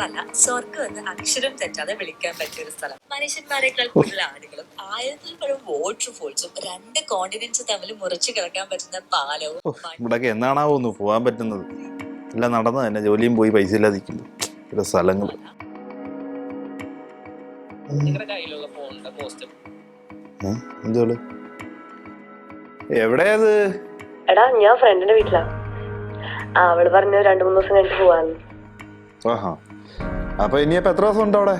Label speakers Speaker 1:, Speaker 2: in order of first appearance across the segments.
Speaker 1: മാത്രമല്ല സ്വർഗം എന്ന് അക്ഷരം തെറ്റാതെ വിളിക്കാൻ പറ്റിയ ഒരു സ്ഥലം. മനുഷ്യന്മാരെക്കാൾ കൂടുതൽ ആളുകളും ആയിരത്തിൽ പരം വാട്ടർഫോൾസും 2 കോണ്ടിനെന്റ്സ് തമ്മിൽ മുറിച്ചു കിടക്കാൻ പറ്റുന്ന പാലവും.
Speaker 2: ഇവിടൊക്കെ എന്നാണാവോ ഒന്ന് പോകാൻ പറ്റുന്നത്? എല്ലാം നടന്നു തന്നെ, ജോലിയും പോയി പൈസ ഇല്ലാതിരിക്കുന്നു ചില സ്ഥലങ്ങൾ. എന്തോള് എവിടെയത്?
Speaker 3: എടാ ഞാൻ ഫ്രണ്ടിന്റെ വീട്ടിലാ. അവള് പറഞ്ഞു 2-3 ദിവസം കഴിഞ്ഞിട്ട് പോവാന്ന്.
Speaker 2: ആഹാ, അപ്പൊ ഇനിയപ്പോ എത്ര ദിവസം ഉണ്ട് അവിടെ?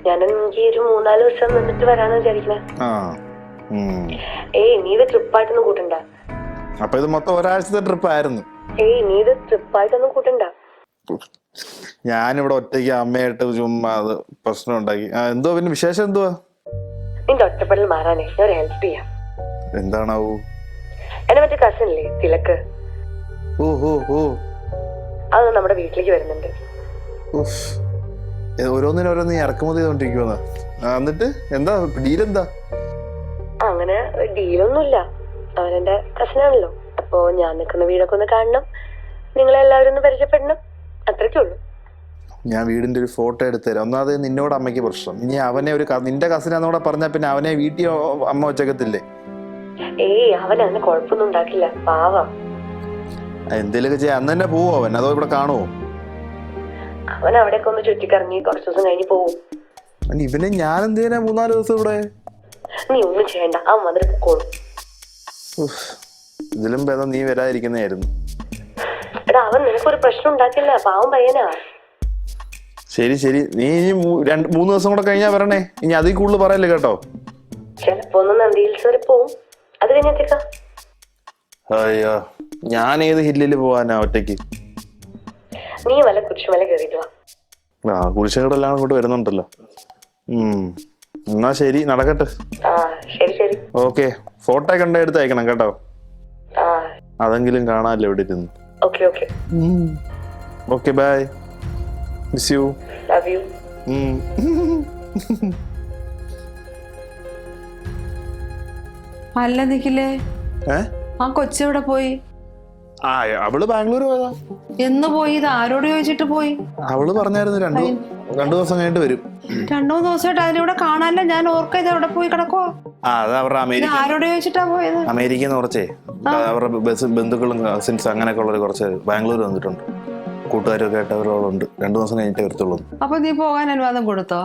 Speaker 3: ഞാൻ എനിക്ക് ഒരു 3-4 ദിവസം നിന്നിട്ട് വരാന്ന് വിചാരിക്കണേ. നീ ഇത് ട്രിപ്പായിട്ടൊന്നും കൂട്ടണ്ട.
Speaker 2: അപ്പൊ ഇത് മൊത്തം ഒരാഴ്ചത്തെ ട്രിപ്പ് ആയിരുന്നു.
Speaker 3: നീ ഇത് ട്രിപ്പായിട്ടൊന്നും കൂട്ടണ്ട.
Speaker 2: ഞാനിവിടെ ഒറ്റയ്ക്ക് അമ്മയായിട്ട് ചുമ്മാ അത് പ്രശ്നം ഉണ്ടാക്കി. എന്തോ പിന്നെ വിശേഷം എന്തുവാ?
Speaker 3: നിന്റെ ഒറ്റപ്പെടൽ മാറാനേ ഞാൻ ഒരു ഹെൽപ്പ് ചെയ്യാം.
Speaker 2: എന്താണാവൂ?
Speaker 3: എന്നെ മറ്റേ കസിൻ ഇല്ലേ തിലക്ക്, അത് നമ്മുടെ വീട്ടിലേക്ക് വരുന്നുണ്ട്.
Speaker 2: ഓരോന്നിനോരോന്ന് ഇറക്കുമതി ചെയ്തോണ്ടിരിക്കുവാ. എന്നിട്ട് എന്താ ഡീലെന്താ?
Speaker 3: അങ്ങനെ ഡീലൊന്നുമില്ല. അവനെന്റെ കസിനാണല്ലോ. അപ്പൊ ഞാൻ നിൽക്കുന്ന വീടൊക്കെ ഒന്ന് കാണണം, നിങ്ങളെല്ലാവരും ഒന്ന് പരിചയപ്പെടണം, അത്രയ്ക്കേ ഉള്ളൂ.
Speaker 2: ഞാൻ വീടിന്റെ ഒരു ഫോട്ടോ എടുത്തുതരാം. ഒന്നാമത് നിന്നോട് അമ്മയ്ക്ക് പ്രശ്നം. ഇനി അവനെ ഒരു നിന്റെ കസിനാന്നൂടെ പറഞ്ഞാ പിന്നെ അവനെ വീട്ടിൽ അമ്മ വെച്ചേക്കത്തില്ലേ?
Speaker 3: അവൻ അങ്ങനെ കുഴപ്പമൊന്നും ഉണ്ടാക്കില്ല, പാവം.
Speaker 2: എന്തേലൊക്കെ ചെയ്യാം. അന്ന് തന്നെ പോവോ അവൻ? അതോ ഇവിടെ കാണുവോ?
Speaker 3: അവൻ അവിടെയൊക്കെ ഒന്ന് ചുറ്റിക്കറങ്ങി കുറച്ചു ദിവസം കഴിഞ്ഞ് പോവും.
Speaker 2: ഇവനെ ഞാൻ എന്തിനാ 3-4 ദിവസം ഇവിടെ?
Speaker 3: നീ ഒന്നും ചെയ്യണ്ട, അവൻ വന്നിട്ട് പൊക്കോളും.
Speaker 2: ഇതിലും ഭേദം നീ വരാതിരിക്കുന്നതായിരുന്നു.
Speaker 3: എടാ അവൻ നിനക്കൊരു പ്രശ്നം ഉണ്ടാക്കില്ല, പാവം പയ്യനാ.
Speaker 2: ശരി ശരി, നീ ഇനി 2-3 ദിവസം കൂടെ കഴിഞ്ഞാ വരണേ. ഇനി അതിൽ കൂടുതൽ പറയല്ലേ കേട്ടോ.
Speaker 3: ചിലപ്പോ ഒന്ന് നന്ദി ഹിൽസ് വരെ പോവും, അത് കഴിഞ്ഞെത്തിക്കാം.
Speaker 2: അയ്യോ, ഞാൻ ഏത് ഹില്ലില് പോവാനാ ഒറ്റയ്ക്ക്?
Speaker 3: നീ വല്ല കുരിശുമല കേറിയിട്ട് വാ.
Speaker 2: കുരിശുകളെല്ലാം അങ്ങോട്ട് വരുന്നുണ്ടല്ലോ. എന്നാ ശരി, നടക്കട്ടെ.
Speaker 3: ശരി ശരി,
Speaker 2: ഓക്കെ. ഫോട്ടോ കണ്ട എടുത്ത് അയക്കണം കേട്ടോ. അതെങ്കിലും കാണാല്ലോ ഇവിടെ ഇരുന്ന്.
Speaker 3: Okay okay
Speaker 2: okay, bye. Miss you.
Speaker 3: Love you.
Speaker 4: അല്ല നിഖിലേ, ആ കൊച്ചെവിടെ പോയി?
Speaker 2: അവള് ബാംഗ്ലൂർ പോയതാ.
Speaker 4: എന്ന് പോയി? ഇത് ആരോട് ചോദിച്ചിട്ട് പോയി?
Speaker 2: അവള് പറഞ്ഞായിരുന്നു 2 ദിവസം കഴിഞ്ഞിട്ട് വരും.
Speaker 4: 2-3 ദിവസമായിട്ട് അതിലൂടെ കാണാനല്ല. ഞാൻ ഓർക്ക ഇത് എവിടെ പോയി കിടക്കുവാ. ആരോട് ചോദിച്ചിട്ടാ പോയത്?
Speaker 2: അമേരിക്കയിൽ നിന്ന് കുറച്ചേ അവരുടെ ബന്ധുക്കളും കസിൻസ് അങ്ങനെയൊക്കെ ഉള്ളവർ കുറച്ച് ബാംഗ്ലൂർ വന്നിട്ടുണ്ട്. കൂട്ടുകാരൊക്കെ ആയിട്ട് അവരോടുണ്ട്. 2 ദിവസം കഴിഞ്ഞിട്ട് വരത്തുള്ളൂ.
Speaker 4: അപ്പൊ നീ പോകാൻ അനുവാദം കൊടുത്തോ?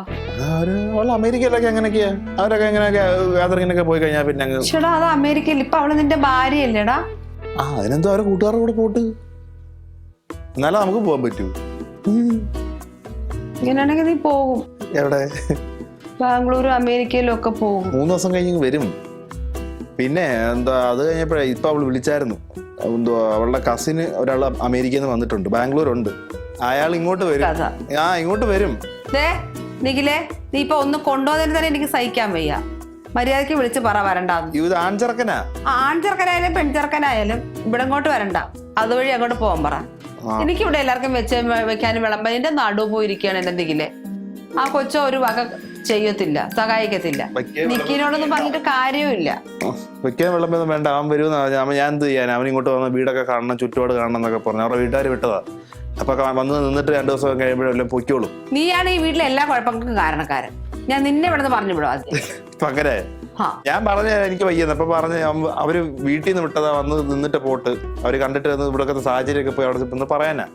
Speaker 2: അമേരിക്കയിലൊക്കെ എങ്ങനെയൊക്കെയാ അവരൊക്കെ എങ്ങനെയൊക്കെ യാത്രക്കിനൊക്കെ പോയി കഴിഞ്ഞാൽ പിന്നെ
Speaker 4: ചേട്ടാ അത് അമേരിക്കയിൽ ഇപ്പൊ അവള് നിന്റെ ഭാര്യയല്ലേടാ?
Speaker 2: അതിനെന്തോ അവരെ കൂട്ടുകാരുടെ കൂടെ പോട്ട്, എന്നാലും നമുക്ക് പോകാൻ പറ്റൂ.
Speaker 4: ഇങ്ങനെയാണെങ്കിൽ നീ പോകും.
Speaker 2: എവിടെ?
Speaker 4: ബാംഗ്ലൂരും അമേരിക്കയിലും ഒക്കെ പോകും.
Speaker 2: 3 ദിവസം കഴിഞ്ഞ് വരും. പിന്നെ എന്താ അത് കഴിഞ്ഞപ്പോഴേ ഇപ്പൊ അവള് വിളിച്ചായിരുന്നു. എന്തോ അവളുടെ കസിന് ഒരാൾ അമേരിക്കയിൽ നിന്ന് വന്നിട്ടുണ്ട്, ബാംഗ്ലൂർ ഉണ്ട്. അയാൾ ഇങ്ങോട്ട് വരും. ഇങ്ങോട്ട് വരും.
Speaker 4: നിഖിലേ, നീ ഇപ്പൊ ഒന്ന് കൊണ്ടുപോകുന്നതിന് തന്നെ എനിക്ക് സഹിക്കാൻ വയ്യ. മര്യാദക്ക് വിളിച്ച് പറ വരണ്ടാന്ന്.
Speaker 2: ഇത് ആൺചെറുക്കനാ.
Speaker 4: ആൺചെറുക്കനായാലും പെൺചെറുക്കനായാലും ഇവിടെ അങ്ങോട്ട് വരണ്ട, അതുവഴി അങ്ങോട്ട് പോകാൻ പറ. എനിക്കിവിടെ എല്ലാവർക്കും വെക്കാനും വിളമ്പാൻ എന്റെ നടു പോയിരിക്കുകയാണ് എന്റെ നിഖിലെ. ആ കൊച്ച ഒരു വക ചെയ്യത്തില്ല, സഹായിക്കത്തില്ല. നിക്കിനോടൊന്നും പറഞ്ഞിട്ട് കാര്യമില്ല.
Speaker 2: വെക്കാൻ വിളമ്പൊന്നും വേണ്ട, അവൻ വരുമെന്ന്. ഞാൻ എന്ത് ചെയ്യാൻ? അവൻ ഇങ്ങോട്ട് വന്ന് വീടൊക്കെ കാണണം, ചുറ്റുപാട് കാണണം എന്നൊക്കെ പറഞ്ഞു. അവരുടെ വീട്ടുകാർ വിട്ടതാ. അപ്പൊ വന്ന് നിന്നിട്ട് 2 ദിവസം കഴിയുമ്പോഴെല്ലാം പൊയ്ക്കോളൂ.
Speaker 4: നീയാണ് ഈ വീട്ടിലെ എല്ലാ കുഴപ്പങ്ങൾക്കും കാരണക്കാരൻ. ഞാൻ നിന്നെ ഇവിടെ നിന്ന് പറഞ്ഞു വിടും.
Speaker 2: അങ്ങനെ ഞാൻ പറഞ്ഞ എനിക്ക് വയ്യെന്ന്. അപ്പൊ പറഞ്ഞ അവര് വീട്ടിൽ നിന്ന് വിട്ടതാ, വന്ന് നിന്നിട്ട് പോട്ട്. അവര് കണ്ടിട്ട് ഇവിടത്തെ സാഹചര്യമൊക്കെ പോയി അവിടെ ഒന്ന് പറയാനാ.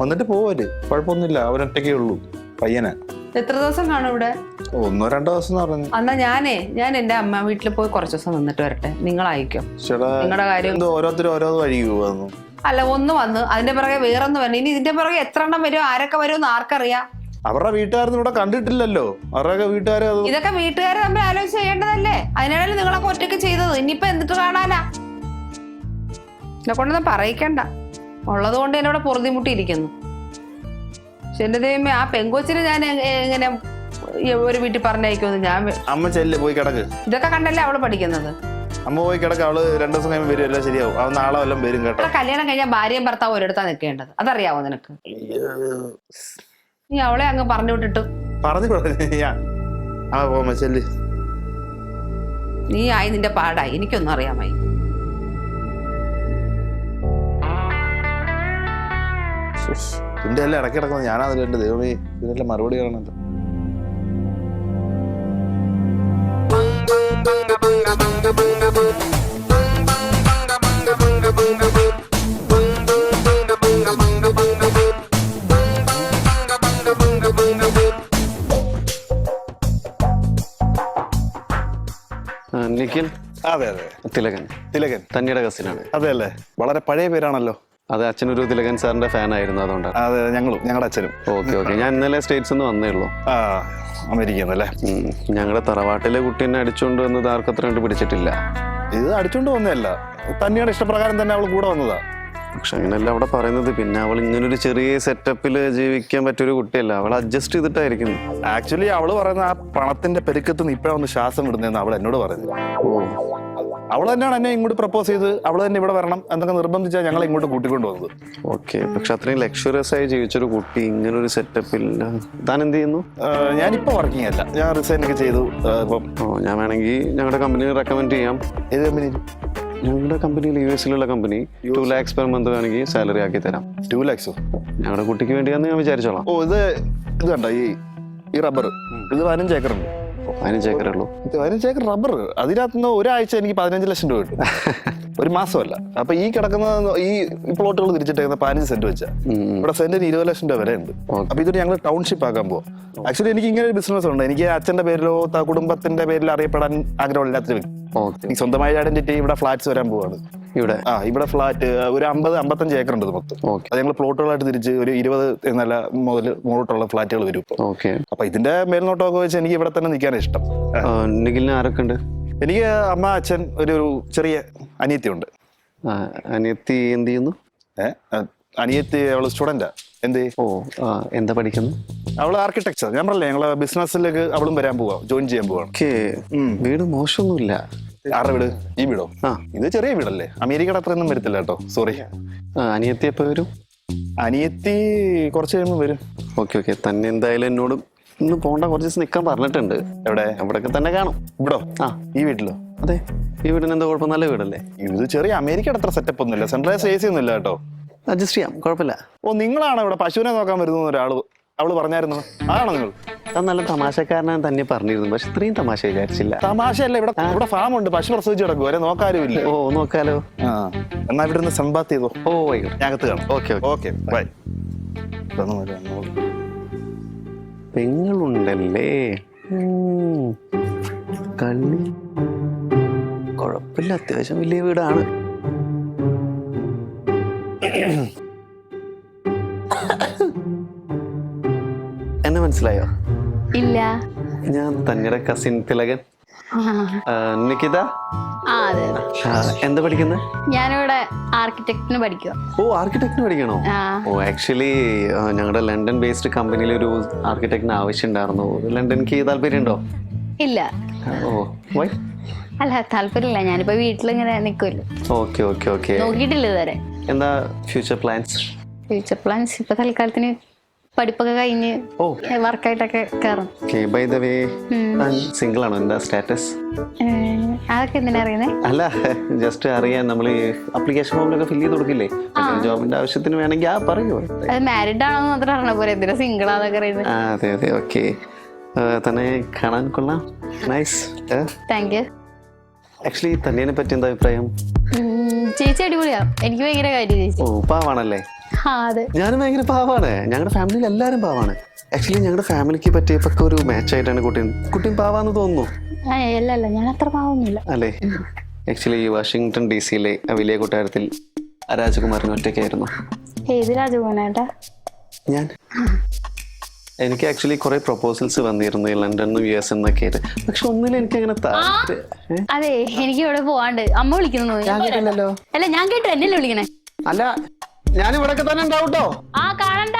Speaker 2: വന്നിട്ട് പോവര്, കുഴപ്പമൊന്നുമില്ല. അവരൊറ്റക്കേ ഉള്ളൂ, പയ്യനാ.
Speaker 4: എത്ര ദിവസം കാണും ഇവിടെ?
Speaker 2: 1-2 ദിവസം പറഞ്ഞു.
Speaker 4: എന്നാ ഞാൻ എന്റെ അമ്മ വീട്ടിൽ പോയി കുറച്ച് ദിവസം നിന്നിട്ട് വരട്ടെ. നിങ്ങൾ അയക്കും നിങ്ങളുടെ കാര്യം.
Speaker 2: ഓരോരുത്തരും ഓരോ വഴി പോവാന്നു.
Speaker 4: അല്ല, ഒന്ന് വന്ന് അതിന്റെ പിറകെ വേറൊന്ന് വരണം. ഇനി ഇതിന്റെ പിറകെ എത്ര എണ്ണം വരും, ആരൊക്കെ വരും എന്ന് ആർക്കറിയാം?
Speaker 2: അവരുടെ വീട്ടുകാരൊന്നും ഇവിടെ കണ്ടിട്ടില്ലല്ലോ. അവരുടെ വീട്ടുകാരെ
Speaker 4: ഇതൊക്കെ വീട്ടുകാരെ തമ്മിൽ ആലോചിച്ച് ചെയ്യേണ്ടതല്ലേ? അതിനിടയിൽ നിങ്ങളൊക്കെ ഒറ്റയ്ക്ക് ചെയ്തത്. ഇനിയിപ്പോ എന്നിട്ട് കാണാനാ? എന്നെ കൊണ്ടൊന്നും പറയിക്കണ്ട. ഉള്ളത് കൊണ്ട് എന്നോട് പൊറുതിമുട്ടിയിരിക്കുന്നു. പക്ഷെ എന്റെ ദൈവമേ, ആ പെങ്കൊച്ചിന് ഞാൻ എങ്ങനെ ഒരു വീട്ടിൽ പറഞ്ഞയക്കുമെന്ന് ഞാൻ.
Speaker 2: അമ്മ ചെല്ല്, പോയി കിടക്ക്.
Speaker 4: ഇതൊക്കെ കണ്ടല്ലേ അവള് പഠിക്കുന്നത്.
Speaker 2: അമ്മ പോയി കിടക്ക്. അവള് 2 ദിവസം കഴിയുമ്പോൾ വരും, എല്ലാം ശരിയാവും. അവൻ നാളെ വല്ലതും വരും കേട്ടോ.
Speaker 4: കല്യാണം കഴിഞ്ഞാൽ ഭാര്യയും ഭർത്താവും ഒരിടത്താ നിൽക്കേണ്ടത്, അതറിയാവോ നിനക്ക്? നീ അവളെ അങ്ങ് പറഞ്ഞു വിട്ടിട്ട് നീ ആയി നിന്റെ പാടായി. എനിക്കൊന്നും അറിയാമായി.
Speaker 2: ഇതിന്റെ എല്ലാം ഇടയ്ക്ക് കിടക്കുന്നത് ഞാനതിൽ എന്റെ ദൈവമേ ഇതിനെല്ലാം മറുപടി കാണണല്ലോ.
Speaker 5: നിഖിൽ.
Speaker 2: അതെ അതെ,
Speaker 5: തിലകൻ.
Speaker 2: തിലകൻ
Speaker 5: തന്നിയുടെ കസിനാണ്.
Speaker 2: അതെ അല്ലേ, വളരെ പഴയ പേരാണല്ലോ.
Speaker 5: അത് അച്ഛനൊരു തിലകൻ സാറിന്റെ ഫാൻ ആയിരുന്നു, അതുകൊണ്ടാണ്.
Speaker 2: അതെ, ഞങ്ങളുടെ അച്ഛനും.
Speaker 5: ഓക്കെ. ഞാൻ ഇന്നലെ സ്റ്റേറ്റ്സ് നിന്ന് വന്നേ ഉള്ളൂ.
Speaker 2: അമേരിക്കന്നല്ലേ.
Speaker 5: ഞങ്ങളുടെ തറവാട്ടിലെ കുട്ടീനെ അടിച്ചുകൊണ്ട് വന്നത് ആർക്കത്ര കണ്ട് പിടിച്ചിട്ടില്ല.
Speaker 2: ഇത് അടിച്ചോണ്ട് വന്നതല്ല, തന്നെയുടെ ഇഷ്ടപ്രകാരം തന്നെ അവൾ കൂടെ വന്നതാ.
Speaker 5: പക്ഷെ അങ്ങനെയല്ല അവിടെ പറയുന്നത്. പിന്നെ അവൾ ഇങ്ങനൊരു ചെറിയ സെറ്റപ്പിൽ ജീവിക്കാൻ പറ്റിയൊരു കുട്ടിയല്ല, അവൾ അഡ്ജസ്റ്റ് ചെയ്തിട്ടായിരിക്കും.
Speaker 2: ആക്ച്വലി അവള് പറയുന്ന ആ പണത്തിന്റെ പെരുക്കത്ത് നിന്ന് ഇപ്പഴൊന്ന് ശ്വാസം വിടുന്നതെന്ന് അവൾ എന്നോട് പറയുന്നത്. അവൾ തന്നെയാണ് എന്നെ ഇങ്ങോട്ട് പ്രപ്പോസ് ചെയ്ത് അവൾ തന്നെ ഇവിടെ വരണം എന്നൊക്കെ നിർബന്ധിച്ചാൽ ഞങ്ങൾ ഇങ്ങോട്ട് കൂട്ടിക്കൊണ്ട് വന്നത്.
Speaker 5: ഓക്കെ. പക്ഷെ അത്രയും ലക്ഷറിയസ് ആയി ജീവിച്ചൊരു കുട്ടി ഇങ്ങനൊരു സെറ്റപ്പിൽ താൻ എന്ത് ചെയ്യുന്നു?
Speaker 2: ഞാനിപ്പോ വർക്കിംഗ് അല്ല, ഞാൻ റിസൈൻ ഒക്കെ ചെയ്തു.
Speaker 5: ഞാൻ വേണമെങ്കിൽ ഞങ്ങളുടെ കമ്പനി റെക്കമെൻഡ് ചെയ്യാം.
Speaker 2: ഏത് കമ്പനി?
Speaker 5: ഞങ്ങളുടെ കമ്പനിയിൽ US-ലുള്ള കമ്പനി 2 lakhs per month വേണമെങ്കിൽ സാലറി ആക്കി തരാം.
Speaker 2: 2 lakhs?
Speaker 5: ഞങ്ങളുടെ കുട്ടിക്ക് വേണ്ടിയാന്ന് ഞാൻ വിചാരിച്ചോളാം.
Speaker 2: ഇത് കണ്ട ഈ റബ്ബർ, ഇത് 15 ഏക്കറുണ്ട്.
Speaker 5: 15 ഏക്കറേ ഉള്ളൂ.
Speaker 2: 15 ഏക്കർ റബ്ബർ, അതിനകത്തുനിന്ന് ഒരാഴ്ച എനിക്ക് 15 ലക്ഷം രൂപ കിട്ടും. ഒരു മാസമല്ല. അപ്പൊ ഈ കിടക്കുന്ന ഈ പ്ലോട്ടുകൾ തിരിച്ചിട്ടേക്കുന്ന 15 സെന്റ് വെച്ചാ ഇവിടെ സെന്റിന് 20 ലക്ഷം രൂപ വരെ ഉണ്ട്. അപ്പൊ ഇതൊരു ഞങ്ങൾ ടൗൺഷിപ്പ് ആക്കാൻ പോവാം. ആക്ച്വലി എനിക്ക് ഇങ്ങനെ ഒരു ബിസിനസ് ഉണ്ട്. എനിക്ക് അച്ഛന്റെ പേരിലോ കുടുംബത്തിന്റെ പേരിലോ അറിയപ്പെടാൻ ആഗ്രഹമില്ലാത്തൊരു വ്യക്തി. എനിക്ക് സ്വന്തമായ ഐഡന്റിറ്റി. ഇവിടെ ഫ്ലാറ്റ്സ് വരാൻ പോവാണ്. ഇവിടെ ഫ്ലാറ്റ് ഒരു 50-55 ഏക്കർ ഉണ്ട് മൊത്തം. അത് ഞങ്ങൾ പ്ലോട്ടുകളായിട്ട് തിരിച്ച് ഒരു 20 നില മുതൽ മുകളിലോട്ടുള്ള ഫ്ലാറ്റുകൾ വരും. അപ്പൊ ഇതിന്റെ മേൽനോട്ടമൊക്കെ വെച്ച് എനിക്ക് ഇവിടെ തന്നെ നിൽക്കാനാണ് ഇഷ്ടം.
Speaker 5: ആരൊക്കെ ഉണ്ട്?
Speaker 2: എനിക്ക് അമ്മ, അച്ഛൻ, ഒരു ചെറിയ അനിയത്തി ഉണ്ട്.
Speaker 5: അനിയത്തി എന്ത് ചെയ്യുന്നു?
Speaker 2: അനിയത്തി അവള് സ്റ്റുഡന്റാ.
Speaker 5: എന്താ പഠിക്കുന്നു?
Speaker 2: അവള് ആർക്കിടെക്ചർ. ഞാൻ പറഞ്ഞില്ലേ, ഞങ്ങള് ബിസിനസ്സിലേക്ക് അവളും വരാൻ പോവാ, ജോയിൻ ചെയ്യാൻ പോവാണ്.
Speaker 5: വീട് മോശമൊന്നുമില്ല.
Speaker 2: ആരുടെ വീട്? ഈ വീടോ? ഇത് ചെറിയ വീടല്ലേ, അമേരിക്കയുടെ അത്രയൊന്നും വരത്തില്ല കേട്ടോ, സോറി.
Speaker 5: അനിയത്തി എപ്പോ വരും?
Speaker 2: അനിയത്തി കുറച്ച് കഴിയുമ്പോൾ വരും.
Speaker 5: ഓക്കെ. തന്നെ എന്തായാലും എന്നോട് ഇന്ന് പോണ്ട, കുറച്ച് ദിവസം നിൽക്കാൻ പറഞ്ഞിട്ടുണ്ട്.
Speaker 2: എവിടെ?
Speaker 5: അവിടെയൊക്കെ തന്നെ കാണും.
Speaker 2: ഇവിടോ? ഈ വീട്ടിലോ?
Speaker 5: അതെ. ഈ വീടിന് എന്താ കുഴപ്പം? നല്ല വീടല്ലേ.
Speaker 2: ഇത് ചെറിയ അമേരിക്കയുടെ അത്ര സെറ്റപ്പ് ഒന്നുമില്ല, സെൻട്രലൈസ് AC ഒന്നും ഇല്ല കേട്ടോ.
Speaker 5: അഡ്ജസ്റ്റ് ചെയ്യാം, കുഴപ്പമില്ല.
Speaker 2: നിങ്ങളാണ് ഇവിടെ പശുവിനെ നോക്കാൻ വരുന്ന ഒരാള് അവള് പറഞ്ഞായിരുന്നു. ആണോ നിങ്ങൾ?
Speaker 5: നല്ല തമാശക്കാരനാണ് തന്നെ പറഞ്ഞിരുന്നു, പക്ഷെ ഇത്രയും തമാശ വിചാരിച്ചില്ല.
Speaker 2: തമാശയല്ല, ഇവിടെ ഫാം ഉണ്ട്, പശു പ്രസവിച്ച് കിടക്കും, അവരെ നോക്കാരുമില്ല.
Speaker 5: നോക്കാലോ.
Speaker 2: എന്നാ ഇവിടെ നിന്ന് സമ്പാത്ത് ചെയ്തോ.
Speaker 5: ആയിക്കോട്ടെ,
Speaker 2: ഞകത്ത് കാണാം. Okay bye.
Speaker 5: പെങ്ങളുണ്ടല്ലേ? കണ്ണി കുഴപ്പമില്ല, അത്യാവശ്യം വലിയ വീടാണ്. എന്നെ മനസ്സിലായോ?
Speaker 6: ഇല്ല.
Speaker 5: ഞാൻ തന്നെയുടെ കസിൻ തിലകൻ. നിക്കിത. എന്താ പഠിക്കുന്നത്?
Speaker 6: ഞാനിവിടെ ആർക്കിടെക്റ്റിന് പഠിക്കുക.
Speaker 5: ആർക്കിടെക്റ്റിന് പഠിക്കണോ? ആക്ച്വലി ഞങ്ങളുടെ ലണ്ടൻ ബേസ്ഡ് കമ്പനിയിൽ ഒരു ആർക്കിടെക്റ്റിന് ആവശ്യം ഉണ്ടായിരുന്നു. ലണ്ടനിക്ക് താല്പര്യം ഉണ്ടോ?
Speaker 6: ഇല്ല.
Speaker 5: വൈ?
Speaker 6: അല്ല, താല്പര്യമില്ല. ഞാനിപ്പോ വീട്ടിലിങ്ങനെ നിൽക്കുമല്ലോ.
Speaker 5: ഓക്കെ.
Speaker 6: നോക്കിയിട്ടില്ല ഇതുവരെ.
Speaker 5: എന്താ ഫ്യൂച്ചർ പ്ലാൻസ്?
Speaker 6: ഫ്യൂച്ചർ പ്ലാൻസ് ഇപ്പൊ തൽക്കാലത്തിന് പഠിപ്പൊക്കെ കഴിഞ്ഞ് വർക്കായിട്ടൊക്കെ കയറും.
Speaker 5: ബൈ ദ വേ, സിംഗിൾ ആണോ? എന്താ സ്റ്റാറ്റസ്?
Speaker 6: അതൊക്കെ എന്തിനാ അറിയുന്നേ?
Speaker 5: അല്ല, ജസ്റ്റ് അറിയാൻ. നമ്മൾ അപ്ലിക്കേഷൻ ഫോമിലൊക്കെ ഫില്ല് ചെയ്ത് കൊടുക്കില്ലേ, ജോബിന്റെ ആവശ്യത്തിന് വേണമെങ്കിൽ പറയൂ.
Speaker 6: അത് മാരിഡ് ആണോന്ന് മാത്രം അറിഞ്ഞ പോലെ എന്തിനാ സിംഗിൾ ആണെന്നൊക്കെ അറിയുന്നത്?
Speaker 5: അതെ. ഓക്കെ. തന്നെ കാണാൻ കൊള്ളാം. നൈസ്.
Speaker 6: Thank you.
Speaker 5: ആക്ച്വലി തന്നേനെ പറ്റി എന്താ അഭിപ്രായം?
Speaker 6: ചേച്ചി അടിപൊളിയാ, എനിക്ക് ഭയങ്കര കാര്യം. ചേച്ചി
Speaker 5: പാവാണല്ലേ?
Speaker 6: അതെ,
Speaker 5: ഞാനും ഭയങ്കര പാവാണ്. ഞങ്ങളുടെ ഫാമിലിയിൽ എല്ലാവരും പാവാണ്. ആക്ച്വലി ഞങ്ങളുടെ ഫാമിലിക്ക് പറ്റിയപ്പോ ഒരു മാച്ച് ആയിട്ടാണ് കുട്ടിയും പാവാന്ന് തോന്നുന്നു.
Speaker 6: അല്ല, ഞാൻ അത്ര പാവൊന്നുമില്ല.
Speaker 5: അല്ലേ? ആക്ച്വലി വാഷിംഗ്ടൺ DC-യിലെ വലിയ കൊട്ടാരത്തിൽ രാജകുമാരൻ ഒറ്റയ്ക്കായിരുന്നു.
Speaker 6: ഏത് രാജകുമാരനാ?
Speaker 5: ഞാൻ. എനിക്ക് ആക്ച്വലി കുറെ പ്രൊപ്പോസൽസ് വന്നിരുന്നു ലണ്ടനിലും US എന്നൊക്കെ ആയിട്ട്. പക്ഷെ ഒന്നിലും എനിക്ക് അങ്ങനെ
Speaker 6: അതെ, എനിക്ക് ഇവിടെ പോവാണ്ട്. അമ്മ വിളിക്കുന്നു.
Speaker 5: കേട്ടില്ലല്ലോ.
Speaker 6: അല്ല, ഞാൻ കേട്ടു. എന്നല്ലേ വിളിക്കണേ?
Speaker 5: അല്ല, ഞാൻ ഇവിടെ തന്നെ ഉണ്ടാവട്ടോ.
Speaker 6: കാണണ്ട.